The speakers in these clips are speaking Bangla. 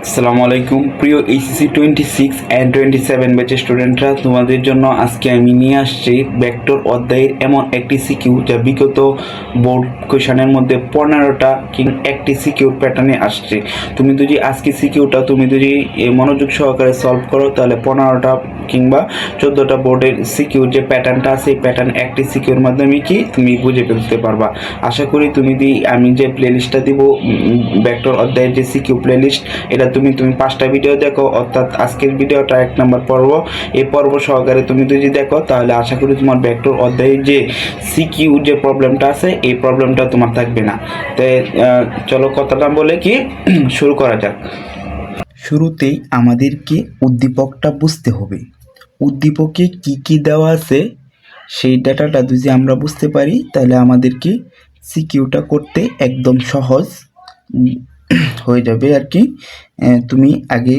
আসসালামু আলাইকুম প্রিয় এইচএসসি 26 অ্যান্ড 27 ব্যাচের স্টুডেন্টরা, তোমাদের জন্য আজকে আমি নিয়ে আসছি ভেক্টর অধ্যায়ের এমন একটি সিকিউ যা বিগত বোর্ড কোয়েশনের মধ্যে 15টা একটি সিকিউর প্যাটার্নে আসছে। তুমি যদি আজকে সিকিউটা যদি মনোযোগ সহকারে সলভ করো, তাহলে 15টা কিংবা 14টা বোর্ডের সিকিউর যে প্যাটার্নটা আছে এই প্যাটার্ন একটি সিকিউর মাধ্যমে কি তুমি বুঝে ফেলতে পারবা। আশা করি তুমি আমি যে প্লেলিস্টটা দিব ভেক্টর অধ্যায়ের যে সিকিউ প্লেলিস্ট, এটা তুমি 5টা ভিডিও দেখো, অর্থাৎ আজকের ভিডিওটা 1 নম্বর পর্ব, এই পর্ব সহকারে তুমি যদি দেখো তাহলে আশা করি তোমার ভেক্টর অধ্যায়ের যে সিকিউ যে প্রবলেমটা আছে এই প্রবলেমটা তোমার থাকবে না। তাই চলো কথাটা বলে কি শুরু করা যাক। শুরুতেই আমাদেরকে উদ্দীপকটা বুঝতে হবে। উদ্দীপকে কি কি দেওয়া আছে সেই ডাটাটা যদি আমরা বুঝতে পারি তাহলে আমাদেরকে সিকিউটা করতে একদম সহজ হয়ে যাবে আর কি। তুমি আগে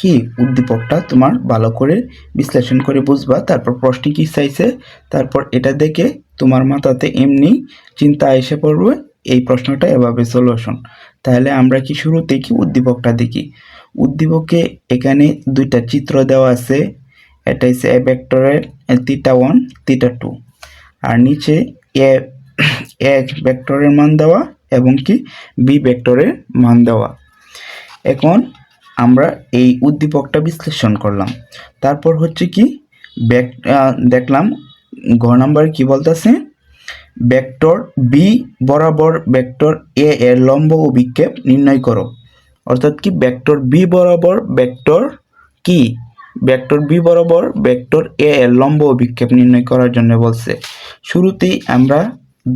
কি উদ্দীপকটা তোমার ভালো করে বিশ্লেষণ করে বুঝবা, তারপর প্রশ্ন কি চাইছে, তারপর এটা দেখে তোমার মাথাতে এমনি চিন্তা এসে পড়বে এই প্রশ্নটা এভাবে সলিউশন। তাহলে আমরা কি শুরুতে কি উদ্দীপকটা দেখি। উদ্দীপকে এখানে দুইটা চিত্র দেওয়া আছে, এটা হচ্ছে এ ভেক্টরের θ1 θ2, আর নিচে এ ভেক্টরের মান দেওয়া এবং কি বি ভেক্টরের মান দেওয়া। এখন আমরা এই উদ্দীপকটা বিশ্লেষণ করলাম, তারপর হচ্ছে কি দেখলাম ঘ নাম্বার কি বলতেছে, ভেক্টর বি বরাবর ভেক্টর এ এর লম্ব অভিক্ষেপ নির্ণয় করো। অর্থাৎ কি ভেক্টর বি বরাবর ভেক্টর কি ভেক্টর বি বরাবর ভেক্টর এ এর লম্ব অভিক্ষেপ নির্ণয় করার জন্য বলছে। শুরুতেই আমরা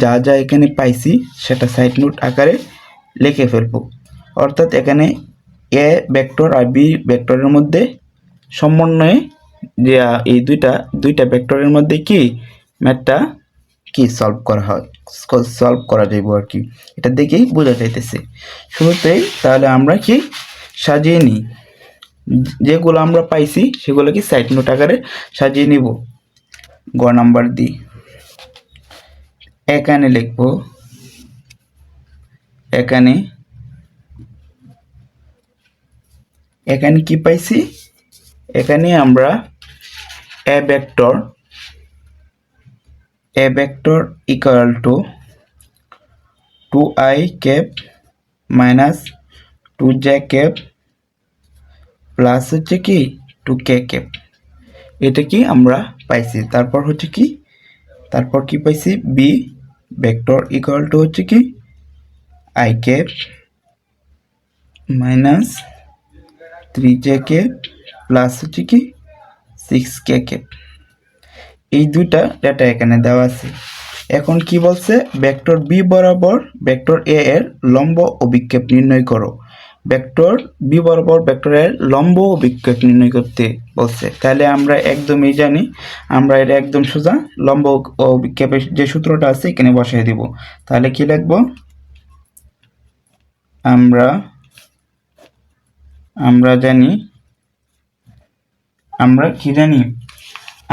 যা যা এখানে পাইছি সেটা সাইড নোট আকারে লিখে ফেলবো। অর্থাৎ এখানে এ ভেক্টর আর বি ভেক্টরের মধ্যে সমন্বয়ে যে এই দুইটা ভেক্টরের মধ্যে কি ম্যাথটা কি সলভ করা যাইব আর কি, এটা দেখেই বোঝা যাইতেছে। শুরুতেই তাহলে আমরা কি সাজিয়ে নিই, যেগুলো আমরা পাইছি সেগুলো কি সাইড নোট আকারে সাজিয়ে নিব। গ নাম্বার দিই, এখানে লিখব, এখানে কি পাইছি, এখানে আমরা এ vector equal to 2i cap minus 2j cap plus হচ্ছে কি 2k ক্যাপ, এটা কি আমরা পাইছি। তারপর হচ্ছে কি পাইছি, বি ভেক্টর ইকুয়াল টু হচ্ছে কি i cap minus 3j cap plus হচ্ছে কি 6k ক্যাপ। এই দুইটা ডেটা এখানে দেওয়া আছে। এখন কি বলছে, ভেক্টর বি বরাবর ভেক্টর এ এর লম্ব অভিক্ষেপ নির্ণয় করো। ভেক্টর বি বরাবর ভেক্টর এর লম্ব অভিক্ষেপ নির্ণয় করতে বলছে। তাহলে আমরা একদমই জানি, আমরা এটা একদম সোজা লম্ব অভিক্ষেপের যে সূত্রটা আছে এখানে বসাই দিব। তাহলে কি লিখব,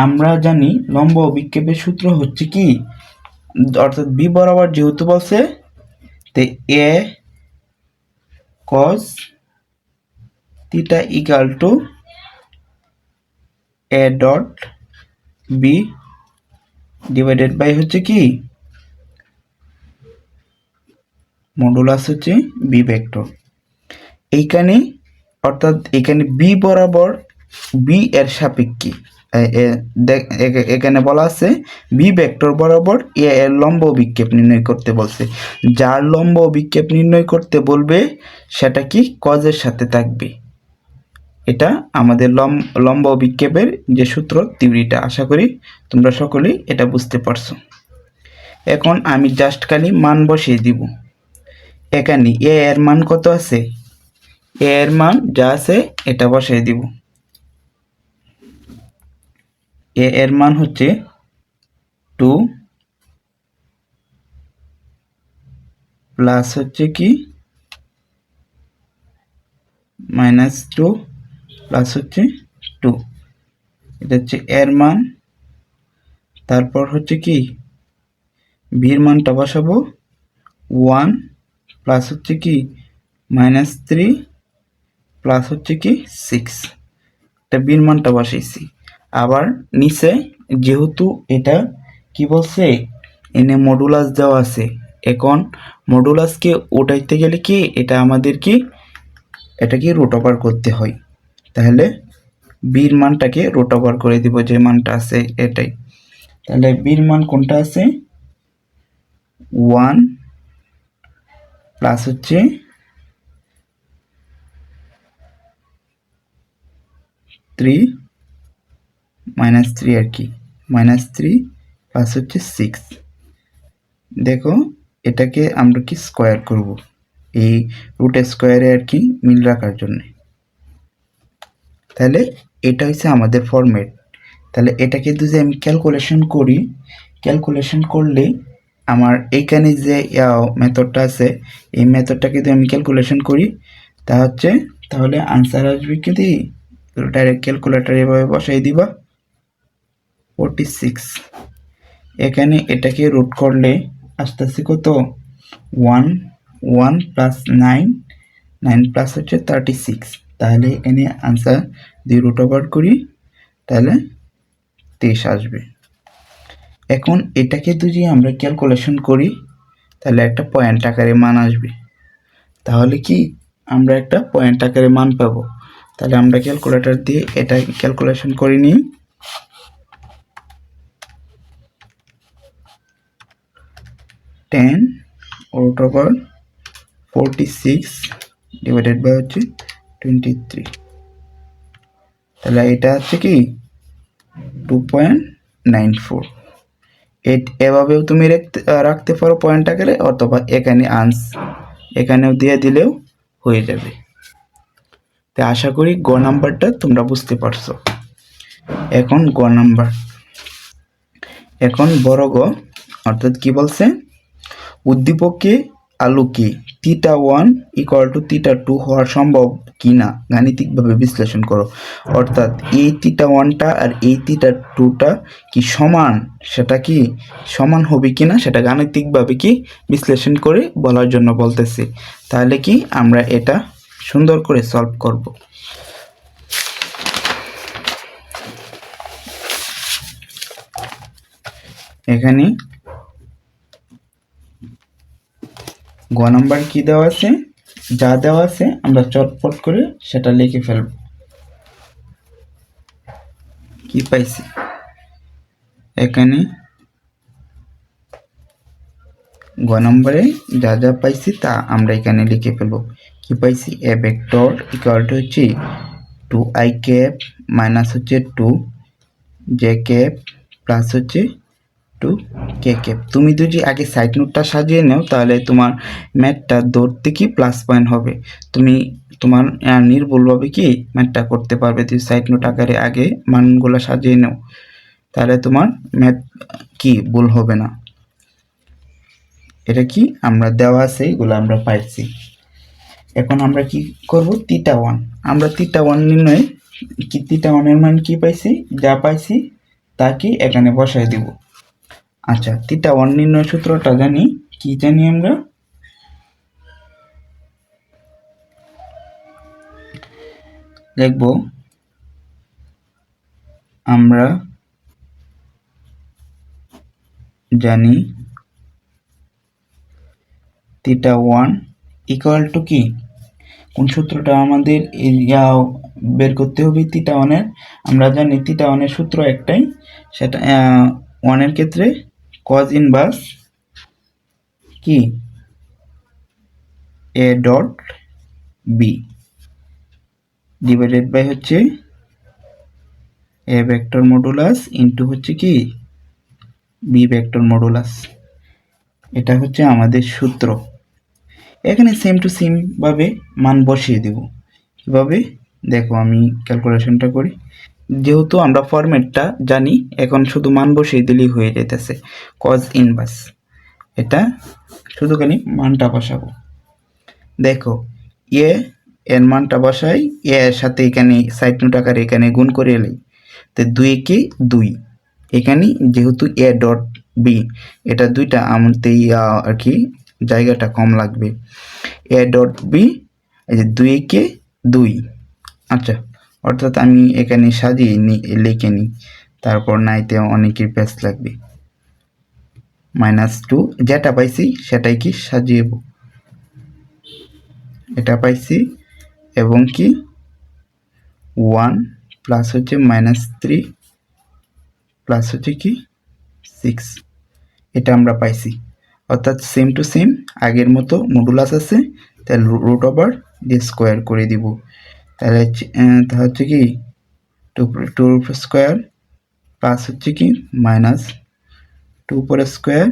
আমরা জানি লম্ব অভিক্ষেপের সূত্র হচ্ছে কি, অর্থাৎ বি বরাবর যেহেতু বলছে তে এ cos theta equal to A dot B divided by হচ্ছে কি মডুলাস হচ্ছে বি ভেক্টর। এইখানে অর্থাৎ এখানে বি বরাবর বি এর সাপেক্ষে এখানে বলা আছে বি ভেক্টর বরাবর এ এর লম্ব অভিক্ষেপ নির্ণয় করতে বলছে। যার লম্ব অভিক্ষেপ নির্ণয় করতে বলবে সেটা কি কজের সাথে থাকবে। এটা আমাদের লম্ব অভিক্ষেপের যে সূত্র থিওরিটা, আশা করি তোমরা সকলেই এটা বুঝতে পারছো। এখন আমি জাস্ট খালি মান বসিয়ে দিব। এখানে এ এর মান কত আছে, এ এর মান যা আছে এটা বসিয়ে দিব। এ এর মান হচ্ছে 2 প্লাস হচ্ছে কি -2 প্লাস হচ্ছে 2, এটা হচ্ছে এর মান। তারপর হচ্ছে কি বির মানটা বসাবো 1 প্লাস হচ্ছে কি -3 প্লাস হচ্ছে কি 6, এটা বির মানটা বসাইছি। আবার নিচে যেহেতু এটা কি বলছে এনে মডুলাস দেওয়া আছে, এখন মডুলাসকে উঠাইতে গেলে কি এটা আমাদের কি এটাকে রুট ওভার করতে হয়, তাহলে বির মানটাকে রুট ওভার করে দিব, যে মানটা আছে এটাই। তাহলে বির মান কোনটা আছে 1 প্লাস হচ্ছে 3 মাইনাস 3 আর কি, -3 প্লাস হচ্ছে 6। দেখো এটাকে আমরা কি স্কোয়ার করব, এই রুট স্কোয়ারে আর কি মিল রাখার জন্য। তাহলে এটা হচ্ছে আমাদের ফরম্যাট। তাহলে এটাকে যদি আমি ক্যালকুলেশন করি, ক্যালকুলেশন করলে আমার এইখানে যে মেথডটা আছে এই মেথডটাকে যদি আমি ক্যালকুলেশন করি তা হচ্ছে, তাহলে আনসার আসবে কি দি ডাইরেক্ট ক্যালকুলেটর এভাবে বসাই দিবা 46। এখানে এটাকে রুট করলে আস্তে আস্তে কত 1 1 প্লাস 9 9 প্লাস হচ্ছে 36। তাহলে এখানে আনসার দিয়ে রুট ওভার করি তাহলে 23 আসবে। এখন এটাকে যদি আমরা ক্যালকুলেশন করি তাহলে একটা পয়েন্ট আকারে মান আসবে, তাহলে কি আমরা একটা পয়েন্ট আকারে মান পাবো। তাহলে আমরা ক্যালকুলেটর দিয়ে এটা ক্যালকুলেশন করে নিই। 10 root over 46 ডিভাইডেড বাই হচ্ছে 23, তাহলে এটা হচ্ছে কি 2.94। এভাবেও তুমি রাখতে পারো পয়েন্ট আকারে, অথবা এখানে এখানেও দিয়ে দিলেও হয়ে যাবে। তাই আশা করি গ নাম্বারটা তোমরা বুঝতে পারছো। এখন গ নাম্বার, এখন বড় গ, অর্থাৎ কি বলছে উদ্দীপকে আলোকে θ1 = θ2 হওয়া সম্ভব কিনা গাণিতিকভাবে বিশ্লেষণ করো। অর্থাৎ এই θ1টা আর এই θ2টা কি সমান, সেটা কি সমান হবে কিনা সেটা গাণিতিকভাবে কি বিশ্লেষণ করে বলার জন্য বলতেছে। তাহলে কি আমরা এটা সুন্দর করে সলভ করব। এখানে গ নাম্বার কি দেওয়া আছে, যা দেওয়া আছে আমরা চটপট করে সেটা লিখে ফেলব। কি পাইছি এখানে গ নম্বরে যা যা পাইছি তা আমরা এখানে লিখে ফেলব। কি পাইছি এ ভেক্টর ইকুয়াল টু হচ্ছে 2i ক্যাপ মাইনাস হচ্ছে 2j ক্যাপ প্লাস হচ্ছে 2k ক্যাপ। তুমি যদি আগে সাইড নোটটা সাজিয়ে নাও তাহলে তোমার ম্যাথটা ধরতে কি প্লাস পয়েন্ট হবে, তুমি তোমার নির্ভুলভাবে কি ম্যাথটা করতে পারবে। তুমি সাইড নোট আকারে আগে মানগুলো সাজিয়ে নাও, তাহলে তোমার ম্যাথ কি ভুল হবে না। এটা কি আমরা দেওয়া আছে এগুলো আমরা পাইছি। এখন আমরা কি করব θ1, আমরা θ1 নির্ণয় কি θ1 এর মান কি পাইছি, যা পাইছি তা কি এখানে বসাই দিব। আচ্ছা θ1 নির্ণয় সূত্রটা জানি, কি জানি আমরা লিখব, আমরা জানি θ1 ইকুয়াল টু কি, কোন সূত্রটা আমাদের বের করতে হবে θ1 এর। আমরা জানি θ1 এর সূত্র একটাই, সেটা 1 এর ক্ষেত্রে cos ইনভার্স কি a dot b divided by হচ্ছে a ভেক্টর মডুলাস ইনটু হচ্ছে কি b ভেক্টর মডুলাস। এটা হচ্ছে আমাদের সূত্র। এখানে সেম টু সেম ভাবে মান বসিয়ে দেব। কিভাবে দেখো, আমি ক্যালকুলেশনটা করি। যেহেতু আমরা ফরম্যাটটা জানি, এখন শুধু মান বসিয়ে দিলেই হয়ে যাইতেছে। cos ইনভার্স, এটা শুধুখানি মানটা বসাবো। দেখো এ এর মানটা বসাই, এ এর সাথে এখানে সাইড নোট আকারে এখানে গুণ করে এলাই, তো 2 কে 2, এখানে যেহেতু এ ডট বি এটা দুইটা আমাদের আর কি জায়গাটা কম লাগবে। এ ডট বি এই যে 2 কে 2। আচ্ছা, অর্থাৎ আমি এখানে সাজিয়ে লিখে নিই, তারপর নাইতে অনেকের প্যাচ লাগবে। -2 যেটা পাইছি সেটাই কি সাজিয়ে, এটা পাইছি, এবং কি 1 প্লাস হচ্ছে -3 প্লাস হচ্ছে কি 6, এটা আমরা পাইছি। অর্থাৎ সেম টু সেম আগের মতো মডুলাস আছে, তাহলে রুট ওভার দিয়ে স্কোয়ার করে দিব। তাহলে হচ্ছে কি 2 স্কোয়ার প্লাস হচ্ছে কি -2 উপরে স্কোয়ার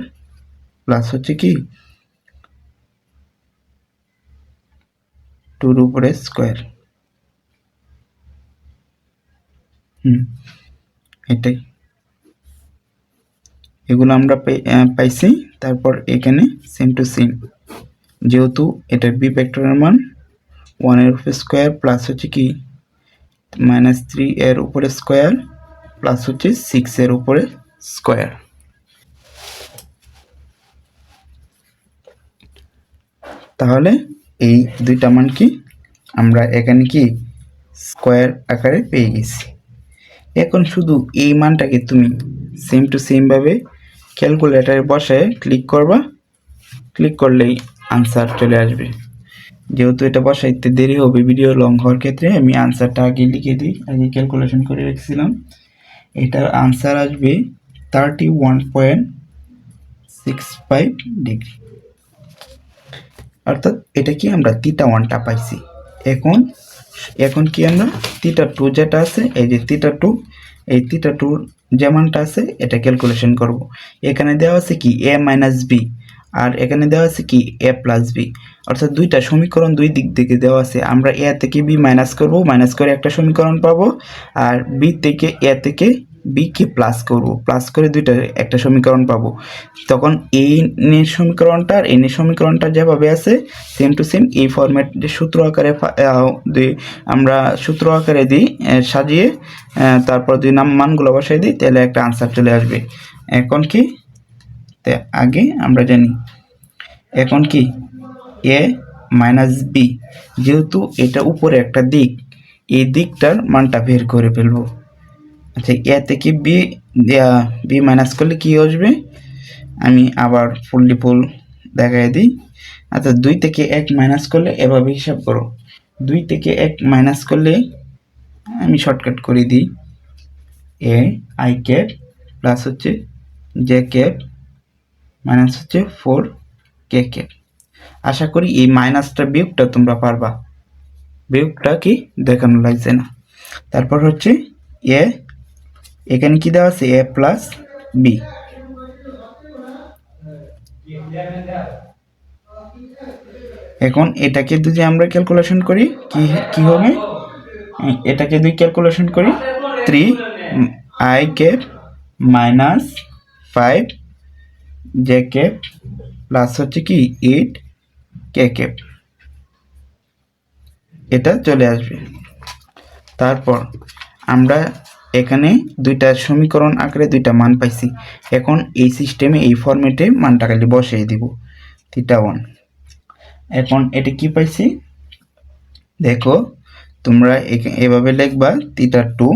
প্লাস হচ্ছে কি 2 উপরে স্কোয়ার। এটাই, এগুলো আমরা পাইছি। তারপর এখানে সেম টু সেম, যেহেতু এটার বি ভেক্টরের মান 1 এর উপরে স্কোয়ার প্লাস হচ্ছে কি -3 এর উপরে স্কোয়ার প্লাস হচ্ছে 6 এর উপরে স্কোয়ার। তাহলে এই দুইটা মান কি আমরা এখানে কি স্কোয়ার আকারে পেয়ে গেছি। এখন শুধু এই মানটাকে তুমি সেম টু সেম ভাবে ক্যালকুলেটরে বসায় ক্লিক করবা, ক্লিক করলেই আনসার চলে আসবে। যেহেতু এটা বসাইতে দেরি হবে ভিডিও লং হওয়ার ক্ষেত্রে, আমি আনসারটা আগে লিখে দিই, আগে ক্যালকুলেশন করে রেখেছিলাম। এটার আনসার আসবে 31.65 ডিগ্রি। অর্থাৎ এটা কি আমরা θ1টা পাইছি। এখন কি আমরা θ2 যেটা আছে, এই যে θ2, এই θ2 যে মানটা আছে এটা ক্যালকুলেশন করব। এখানে দেওয়া আছে কি a মাইনাস বি, আর এখানে দেওয়া আছে কি a প্লাস বি। অর্থাৎ দুইটা সমীকরণ দুই দিক থেকে দেওয়া আছে, আমরা a থেকে b মাইনাস করব, মাইনাস করে একটা সমীকরণ পাবো, আর b থেকে a থেকে বি কে প্লাস করব, প্লাস করে দুইটা একটা সমীকরণ পাবো। তখন এই এর সমীকরণটা আর এর সমীকরণটা যেভাবে আছে সেম টু সেম এই ফরম্যাট সূত্র আকারে আমরা সূত্র আকারে দিই, সাজিয়ে তারপর দুই মানগুলো বসাই দিই, তাহলে একটা আনসার চলে আসবে। এখন কি আগে আমরা জানি, এখন কি এ মাইনাস বি, যেহেতু এটা উপরে একটা দিক, এই দিকটার মানটা বের করে ফেলবো। আচ্ছা, এ থেকে বি মাইনাস করলে কি আসবে, আমি আবার ফুল দেখাই দিই। আচ্ছা, 2 থেকে 1 মাইনাস করলে এভাবে হিসাব করো, 2 থেকে 1 মাইনাস করলে আমি শর্টকাট করে দিই, এ আই ক্যাপ প্লাস হচ্ছে জে ক্যাপ মাইনাস হচ্ছে 4 কে ক্যাপ। আশা করি এই মাইনাসটা বিয়োগটা তোমরা পারবা, বিয়োগটা কি দেখানো লাগছে না। তারপর হচ্ছে এ, এখানে কি দেওয়া আছে এ প্লাস বি। এখন এটাকে যদি আমরা ক্যালকুলেশন করি কি হবে, এটাকে যদি ক্যালকুলেশন করি 3 I cap minus 5 J cap plus হচ্ছে কি 8 কে ক্যাপ, এটা চলে আসবে। তারপর আমরা এখানে দুইটা সমীকরণ আকারে দুইটা মান পাইছি। এখন এই সিস্টেমে এই ফরম্যাটে মানটা খালি বসিয়ে দিব θ1। এখন এটা কি পাইছি দেখো, তোমরা এভাবে লিখবা θ2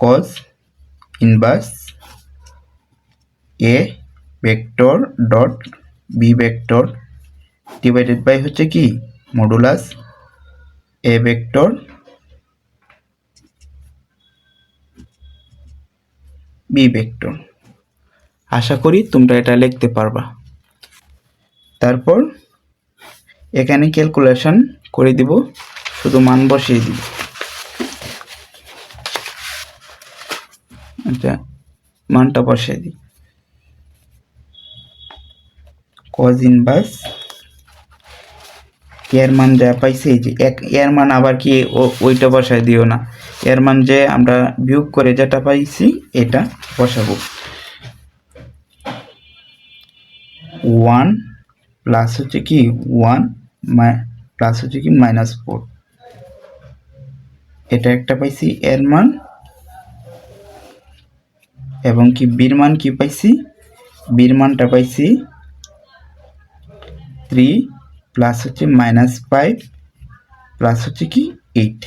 cos inverse A vector dot B vector divided by হচ্ছে কি modulus A vector B vector. আশা করি তোমরা এটা লিখতে পারবা। তারপর এখানে ক্যালকুলেশন করে দিব, শুধু মান বসিয়ে দিব। আচ্ছা, মানটা বসিয়ে দিই, cos ইনভার্স এর মান যা পাইছি, এই যে এর মান আবার কি ওইটা বসায় দিও না, এর মান যে আমরা বিয়োগ করে যেটা পাইছি এটা বসাবো। 1 প্লাস হচ্ছে কি 1 প্লাস হচ্ছে কি -4, এটা একটা পাইছি এর মান, এবং কি বির মান কি পাইছি, বির মানটা পাইছি 3 প্লাস হচ্ছে -5 প্লাস হচ্ছে কি 8,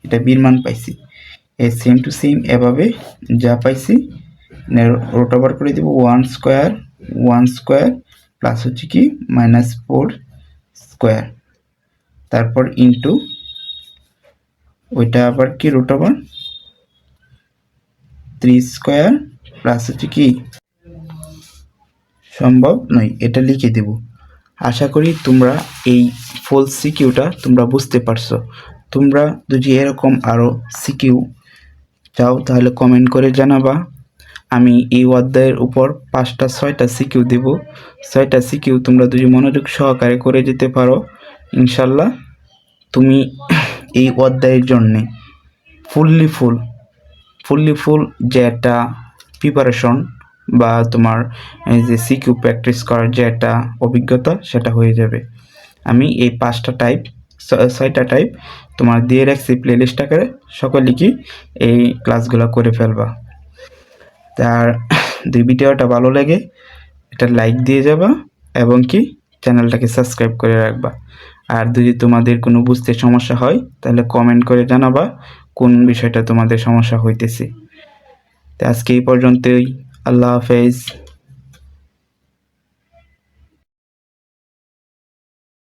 এটা বির মান পাইছি। এই সেম টু সেম এভাবে যা পাইছি রুট ওভার করে দেব 1 স্কোয়ার প্লাস হচ্ছে কি -4 স্কোয়ার, তারপর ইন্টু ওইটা আবার কি রুট ওভার 3 স্কোয়ার প্লাস হচ্ছে কি সম্ভব নয়, এটা লিখে দেব। আশা করি তোমরা এই ফুল সিকিউটা তোমরা বুঝতে পারছো। তোমরা যদি এরকম আরও সিকিউ চাও তাহলে কমেন্ট করে জানাবা। আমি এই অধ্যায়ের উপর 5টা 6টা সিকিউ দেব। 6টা সিকিউ তোমরা যদি মনোযোগ সহকারে করে যেতে পারো, ইনশাল্লাহ তুমি এই অধ্যায়ের জন্যে ফুললি ফুল যে একটা প্রিপারেশন বা তোমার এই যে সিকিউ প্র্যাকটিস করার যে একটা অভিজ্ঞতা সেটা হয়ে যাবে। আমি এই 5টা টাইপ 6টা টাইপ তোমার দিয়ে রাখছি প্লেলিস্ট আকারে, সকলে কি এই ক্লাসগুলো করে ফেলবা। তার যদি ভিডিওটা ভালো লাগে এটা লাইক দিয়ে যাবা এবং কি চ্যানেলটাকে সাবস্ক্রাইব করে রাখবা। আর যদি তোমাদের কোনো বুঝতে সমস্যা হয় তাহলে কমেন্ট করে জানাবা কোন বিষয়টা তোমাদের সমস্যা হইতেছে। তো আজকে এই পর্যন্তই, আল্লাহ হাফেজ।